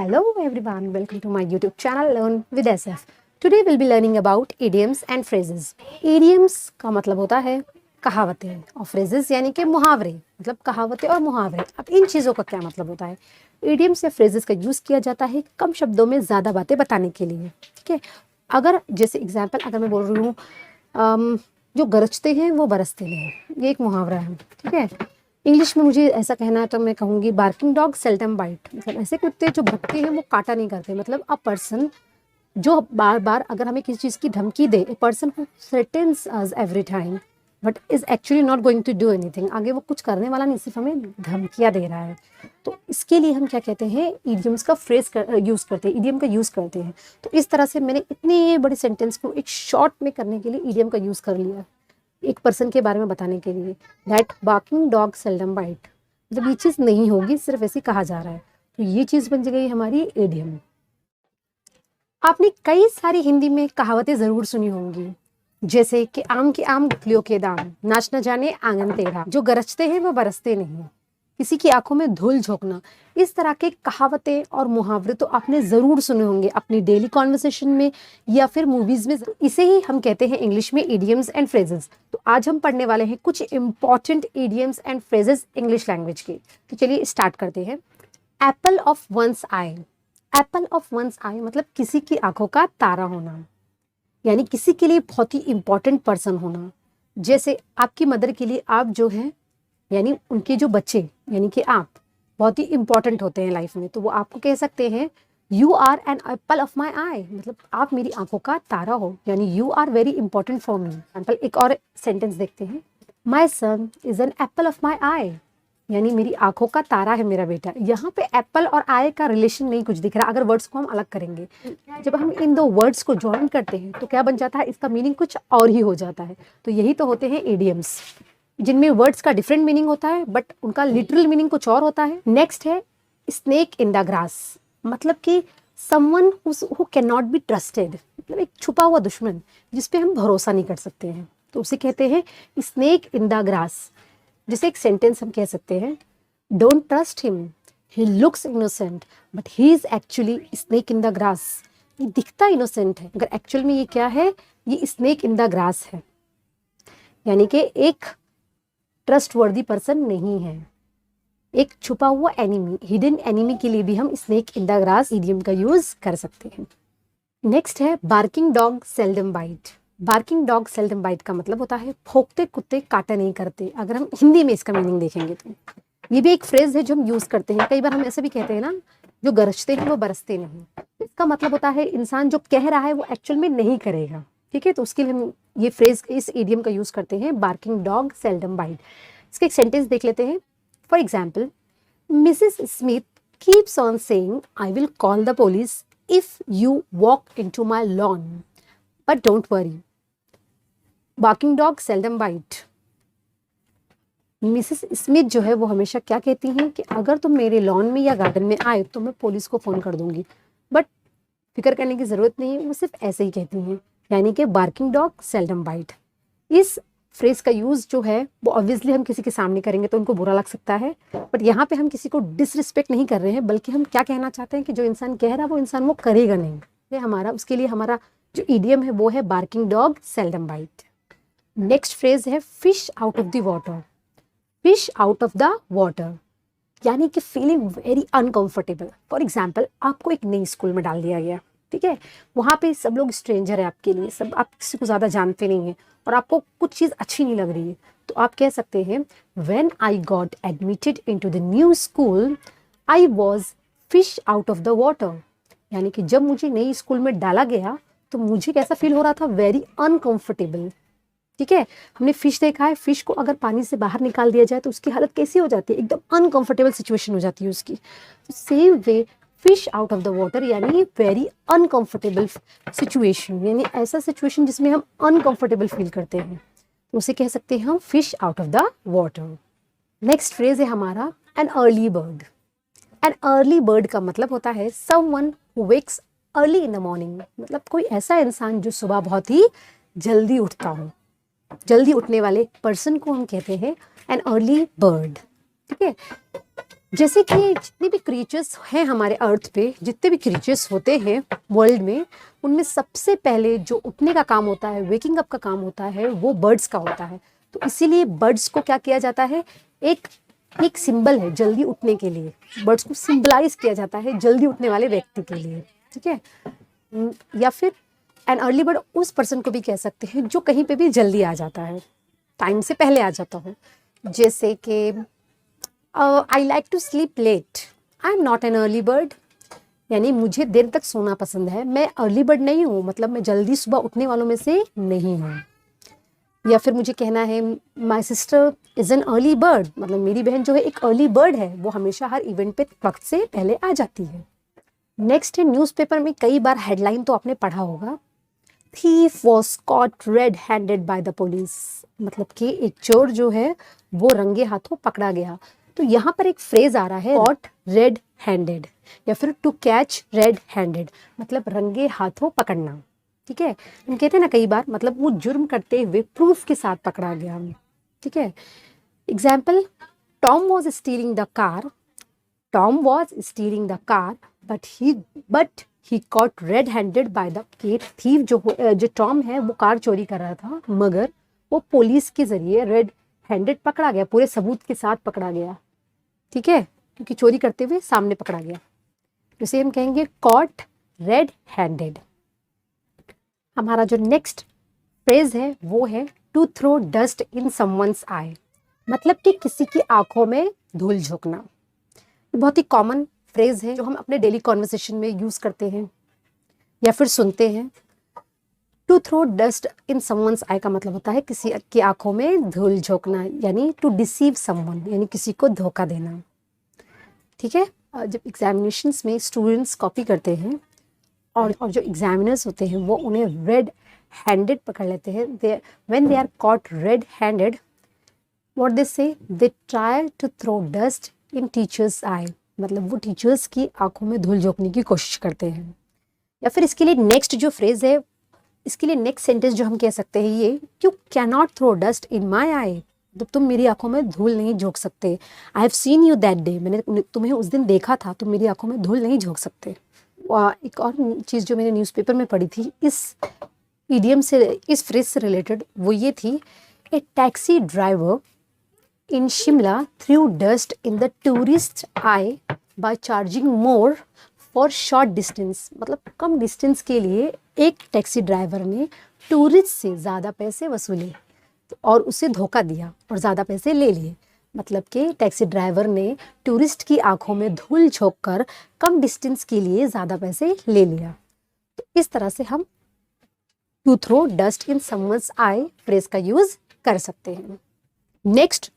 Hello everyone, welcome to my YouTube channel Learn with SF. Today we'll be learning about idioms and phrases. Idioms का मतलब होता है कहावतें और phrases यानी कि मुहावरे, मतलब कहावतें और मुहावरे. अब इन चीज़ों का क्या मतलब होता है? Idioms या phrases का यूज़ किया जाता है कम शब्दों में ज़्यादा बातें बताने के लिए. ठीक है, अगर जैसे एग्जाम्पल अगर मैं बोल रही हूँ जो गरजते हैं वो बरसते नहीं, ये एक मुहावरा है. ठीक है, इंग्लिश में मुझे ऐसा कहना है तो मैं कहूँगी बार्किंग डॉग सेल्डम बाइट. मतलब ऐसे कुत्ते जो भौंकते हैं वो काटा नहीं करते. मतलब अ पर्सन जो बार बार अगर हमें किसी चीज़ की धमकी दे, a person who threatens us every time but is actually not going to do anything. आगे वो कुछ करने वाला नहीं, सिर्फ हमें धमकियाँ दे रहा है. तो इसके लिए हम क्या कहते हैं, इडियम्स का फ्रेज यूज़ करते हैं, इडियम का यूज़ करते हैं. तो इस तरह से मैंने इतने बड़े सेंटेंस को एक शॉर्ट में करने के लिए इडियम का यूज़ कर लिया, एक पर्सन के बारे में बताने के लिए. That barking dog seldom bite, मतलब ये चीज़ नहीं होगी, सिर्फ ऐसे कहा जा रहा है. तो ये चीज़ बन गई हमारी इडियम. आपने कई सारी हिंदी में कहावतें ज़रूर सुनी होंगी, जैसे कि आम के आम गुठलियों के दाम, नाच न जाने आंगन टेढ़ा, जो गरजते हैं वो बरसते नहीं, किसी की आंखों में धूल झोंकना. इस तरह के कहावतें और मुहावरे तो आपने ज़रूर सुने होंगे अपनी डेली कॉन्वर्सेशन में या फिर मूवीज़ में. इसे ही हम कहते हैं इंग्लिश में इडियम्स एंड फ्रेजेस. तो आज हम पढ़ने वाले हैं कुछ important idioms and phrases English language के. तो चलिए स्टार्ट करते हैं. Apple of one's eye. Apple of one's eye मतलब किसी की आंखों का तारा होना, यानी किसी के लिए बहुत ही इंपॉर्टेंट पर्सन होना. जैसे आपकी मदर के लिए आप जो हैं, यानी उनके जो बच्चे यानी कि आप बहुत ही इंपॉर्टेंट होते हैं लाइफ में. तो वो आपको कह सकते हैं you are an apple of my eye, मतलब आप मेरी आंखों का तारा हो, यानी you are very important for me. Example एक और सेंटेंस देखते हैं. My son is an apple of my eye, यानी मेरी आंखों का तारा है मेरा बेटा. यहाँ पे एप्पल और आई का रिलेशन नहीं कुछ दिख रहा अगर वर्ड्स को हम अलग करेंगे. जब हम इन दो वर्ड्स को ज्वाइन करते हैं तो क्या बन जाता है, इसका मीनिंग कुछ और ही हो जाता है. तो यही तो होते हैं इडियम्स, जिनमें वर्ड्स का डिफरेंट मीनिंग होता है बट उनका लिटरल मीनिंग कुछ और होता है. नेक्स्ट है स्नेक इन द ग्रास, मतलब कि someone who can not be trusted, मतलब एक छुपा हुआ दुश्मन जिस पे हम भरोसा नहीं कर सकते हैं, तो उसे कहते हैं स्नेक इन द ग्रास. जैसे एक सेंटेंस हम कह सकते हैं, don't trust him, he looks innocent but he is actually snake in the grass. ये दिखता इनोसेंट है मगर एक्चुअल में ये क्या है, ये स्नेक इन द ग्रास है, यानी कि एक ट्रस्टवर्दी पर्सन नहीं है, एक छुपा हुआ एनिमी, हिडन एनिमी के लिए भी हम snake in the grass idiom का यूज कर सकते हैं. नेक्स्ट है barking dog seldom bite. Barking dog seldom bite का मतलब होता है भौंकते कुत्ते काटा नहीं करते. अगर हम हिंदी में इसका मीनिंग देखेंगे तो ये भी एक फ्रेज है जो हम यूज करते हैं. कई बार हम ऐसे भी कहते हैं ना, जो गरजते हैं वो बरसते नहीं. इसका मतलब होता है इंसान जो कह रहा है वो एक्चुअल में नहीं करेगा. ठीक है, तो उसके लिए हम ये फ्रेज इस इडियम का यूज करते हैं, बार्किंग डॉग सेल्डम बाइट. इसका एक सेंटेंस देख लेते हैं. For example, Mrs Smith keeps on saying I will call the police if you walk into my lawn but don't worry. Barking dog seldom bite. Mrs Smith जो है वो हमेशा क्या कहती हैं कि अगर तुम मेरे लॉन में या गार्डन में आए तो मैं पुलिस को फ़ोन कर दूंगी, बट फिक्र करने की ज़रूरत नहीं है, वो सिर्फ ऐसे ही कहती हैं, यानी कि बार्किंग डॉग सेल्डम बाइट. इस फ्रेज का यूज़ जो है वो ऑब्वियसली हम किसी के सामने करेंगे तो उनको बुरा लग सकता है, बट यहाँ पे हम किसी को डिसरिस्पेक्ट नहीं कर रहे हैं, बल्कि हम क्या कहना चाहते हैं कि जो इंसान कह रहा है वो इंसान वो करेगा नहीं. ये हमारा, उसके लिए हमारा जो इडियम है वो है barking dog seldom bite. Next phrase है fish out of the water. Fish out of the water यानी कि feeling very uncomfortable. For example, आपको एक नई स्कूल में डाल दिया गया, ठीक है, वहाँ पे सब लोग स्ट्रेंजर है आपके लिए, सब आप किसी को ज़्यादा जानते नहीं हैं और आपको कुछ चीज़ अच्छी नहीं लग रही है, तो आप कह सकते हैं when I got admitted into the new school I was fish out of the water, यानी कि जब मुझे नई स्कूल में डाला गया तो मुझे कैसा फील हो रहा था, वेरी अनकंफर्टेबल. ठीक है, हमने फिश देखा है, फिश को अगर पानी से बाहर निकाल दिया जाए तो उसकी हालत कैसी हो जाती है, एकदम अनकंफर्टेबल सिचुएशन हो जाती है उसकी. Same way fish out of the water यानी वेरी अनकंफर्टेबल सिचुएशन, यानी ऐसा सिचुएशन जिसमें हम अनकंफर्टेबल फील करते हैं, तो उसे कह सकते हैं हम fish out of the water. Next phrase है हमारा N early bird. N early bird का मतलब होता है someone who wax early in the morning, मतलब कोई ऐसा इंसान जो सुबह बहुत ही जल्दी उठता हो. जल्दी उठने वाले पर्सन को हम कहते हैं एन अर्ली बर्ड. ठीक है, जैसे कि जितने भी क्रीचर्स हैं हमारे अर्थ पे, जितने भी क्रीचर्स होते हैं वर्ल्ड में, उनमें सबसे पहले जो उठने का काम होता है, वेकिंग अप का काम होता है, वो बर्ड्स का होता है। तो इसीलिए बर्ड्स को क्या किया जाता है, एक एक सिंबल है जल्दी उठने के लिए। बर्ड्स को सिंबलाइज किया जाता है जल्दी उठने वाले व्यक्ति के लिए, ठीक है। या फिर एन अर्ली बर्ड उस पर्सन को भी कह सकते हैं जो कहीं पे भी जल्दी आ जाता है, टाइम से पहले आ जाता हो। जैसे कि I like to sleep late, I am not an early bird, यानी मुझे देर तक सोना पसंद है, मैं अर्ली बर्ड नहीं हूँ, मतलब मैं जल्दी सुबह उठने वालों में से नहीं हूँ। या फिर मुझे कहना है my sister is an early bird, मतलब मेरी बहन जो है एक अर्ली बर्ड है, वो हमेशा हर इवेंट पे वक्त से पहले आ जाती है। नेक्स्ट है, न्यूज़पेपर में कई बार हेडलाइन तो आपने पढ़ा होगा, thief was caught red handed by the police, मतलब कि एक चोर जो है वो रंगे हाथों पकड़ा गया। तो यहाँ पर एक फ्रेज आ रहा है कॉट रेड हैंडेड, या फिर टू कैच रेड हैंडेड, मतलब रंगे हाथों पकड़ना, ठीक है। हम कहते हैं ना कई बार, मतलब वो जुर्म करते हुए प्रूफ के साथ पकड़ा गया, ठीक है। Example, Tom was stealing the car, Tom was stealing the car but he cot red handed by the thief. जो टॉम है वो कार चोरी कर रहा था, मगर वो पुलिस के जरिए रेड हैंडेड पकड़ा गया, पूरे सबूत के साथ पकड़ा गया, ठीक है, क्योंकि चोरी करते हुए सामने पकड़ा गया। जैसे हम कहेंगे कॉट रेड हैंडेड। हमारा जो नेक्स्ट फ्रेज है वो है to throw dust in someone's eye, मतलब कि किसी की आंखों में धूल झोंकना। बहुत ही कॉमन फ्रेज है जो हम अपने डेली कॉन्वर्सेशन में यूज करते हैं या फिर सुनते हैं। To throw dust in someone's eye का मतलब होता है किसी की आंखों में धूल झोंकना, यानी टू डिसीव समवन, यानी किसी को धोखा देना, ठीक है। जब एग्जामिनेशंस में स्टूडेंट्स कॉपी करते हैं और जो एग्जामिनर्स होते हैं वो उन्हें रेड हैंडेड पकड़ लेते हैं, when they are caught red handed, what they say, they try to throw dust in teachers eye, मतलब वो टीचर्स की आंखों में धूल झोंकने की कोशिश करते हैं। या फिर इसके लिए नेक्स्ट जो फ्रेज है, इसके लिए नेक्स्ट सेंटेंस जो हम कह सकते हैं ये, you can not throw dust in my eye, जब तुम मेरी आंखों में धूल नहीं झोंक सकते। I have seen you that day, मैंने तुम्हें उस दिन देखा था, तुम मेरी आंखों में धूल नहीं झोंक सकते। एक और चीज़ जो मैंने न्यूज़पेपर में पढ़ी थी इस इडियम से, इस फ्रेज से रिलेटेड, वो ये थी, a taxi driver in Shimla threw dust in the tourist eye by charging more for short distance, मतलब कम डिस्टेंस के लिए एक टैक्सी ड्राइवर ने टूरिस्ट से ज़्यादा पैसे वसूले और उसे धोखा दिया और ज़्यादा पैसे ले लिए। मतलब कि टैक्सी ड्राइवर ने टूरिस्ट की आंखों में धूल झोंककर कम डिस्टेंस के लिए ज़्यादा पैसे ले लिया। तो इस तरह से हम to throw dust in someone's eye phrase का यूज़ कर सकते हैं। नेक्स्ट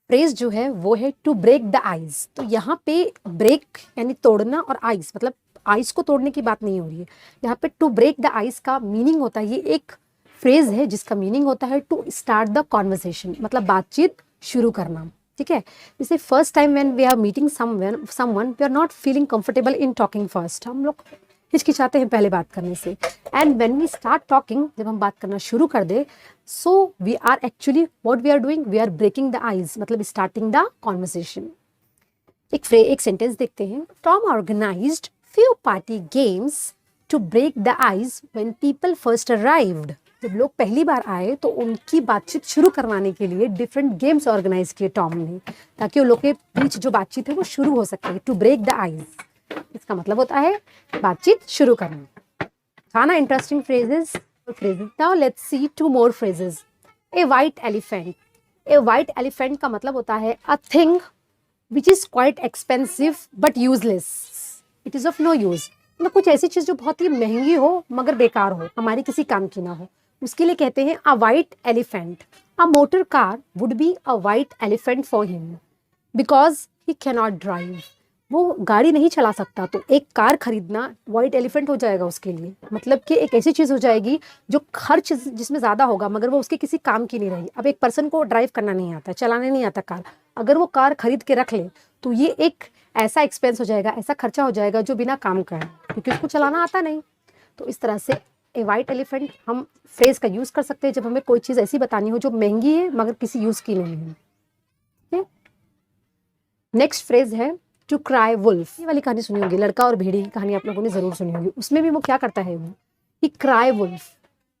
फ्रेज जो है वो है टू ब्रेक द आइज। तो यहाँ पे ब्रेक यानी तोड़ना और आइस, मतलब आइस को तोड़ने की बात नहीं हो रही है। यहाँ पे टू ब्रेक द आइस का मीनिंग होता है, ये एक फ्रेज है जिसका मीनिंग होता है टू स्टार्ट द कॉन्वर्सेशन, मतलब बातचीत शुरू करना, ठीक है। जैसे first time when we are meeting someone we are not feeling comfortable in talking first, हम लोग हिचकिचाते हैं पहले बात करने से। And when we start talking, जब हम बात करना शुरू कर दे, so we are actually what we are doing, we are breaking the ice, मतलब स्टार्टिंग द कॉन्वर्सेशन। एक सेंटेंस देखते हैं, Tom organised few party games to break the ice when people first arrived. जब लोग पहली बार आए तो उनकी बातचीत शुरू करवाने के लिए डिफरेंट गेम्स ऑर्गेनाइज किए टॉम ने, ताकि उन लोग के बीच जो बातचीत है वो शुरू हो सके। टू ब्रेक द आइज इसका मतलब होता है बातचीत शुरू करना। था ना interesting phrases. Now let's see two more phrases. A white elephant. A white elephant का मतलब होता है a thing which is quite expensive but useless, it is of no use. मतलब कुछ ऐसी चीज जो बहुत ही महंगी हो मगर बेकार हो, हमारी किसी काम की ना हो, उसके लिए कहते हैं अ white elephant. A motor car would be a white elephant for him because he cannot drive. वो गाड़ी नहीं चला सकता तो एक कार खरीदना वाइट एलिफेंट हो जाएगा उसके लिए। मतलब कि एक ऐसी चीज़ हो जाएगी जो खर्च जिसमें ज़्यादा होगा मगर वो उसके किसी काम की नहीं रहेगी। अब एक पर्सन को ड्राइव करना नहीं आता, चलाने नहीं आता कार, अगर वो कार खरीद के रख ले तो ये एक ऐसा एक्सपेंस हो जाएगा, ऐसा खर्चा हो जाएगा जो बिना काम का है, क्योंकि उसको चलाना आता नहीं। तो इस तरह से ए वाइट एलिफेंट हम फ्रेज का यूज़ कर सकते हैं जब हमें कोई चीज़ ऐसी बतानी हो जो महंगी है मगर किसी यूज़ की नहीं है। नेक्स्ट फ्रेज है टू क्राई वुल्फ, ये वाली कहानी सुनी होगी, लड़का और भेड़ी की कहानी आप लोगों ने जरूर सुनी होगी। उसमें भी वो क्या करता है, वो कि क्राई वुल्फ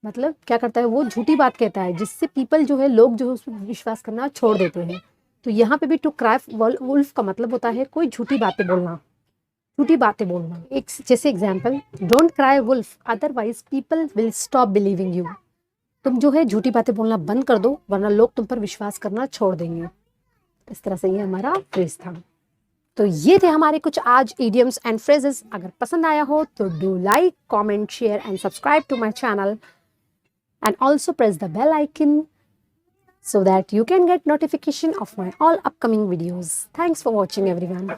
मतलब क्या करता है, वो झूठी बात कहता है जिससे पीपल जो है, लोग जो है उस पर विश्वास करना छोड़ देते हैं। तो यहाँ पे भी टू क्राई वुल्फ का मतलब होता है कोई झूठी बातें बोलना, झूठी बातें बोलना। एक जैसे example, don't cry wolf otherwise people will stop believing you. तुम जो है झूठी बातें बोलना बंद कर दो, वरना लोग तुम पर विश्वास करना छोड़ देंगे। इस तरह से ये हमारा फ्रेज था। तो ये थे हमारे कुछ आज इडियम्स एंड फ्रेजेस। अगर पसंद आया हो तो do like, comment, share and subscribe to my channel and also press the bell icon so that you can get notification of my all upcoming videos. Thanks for watching everyone.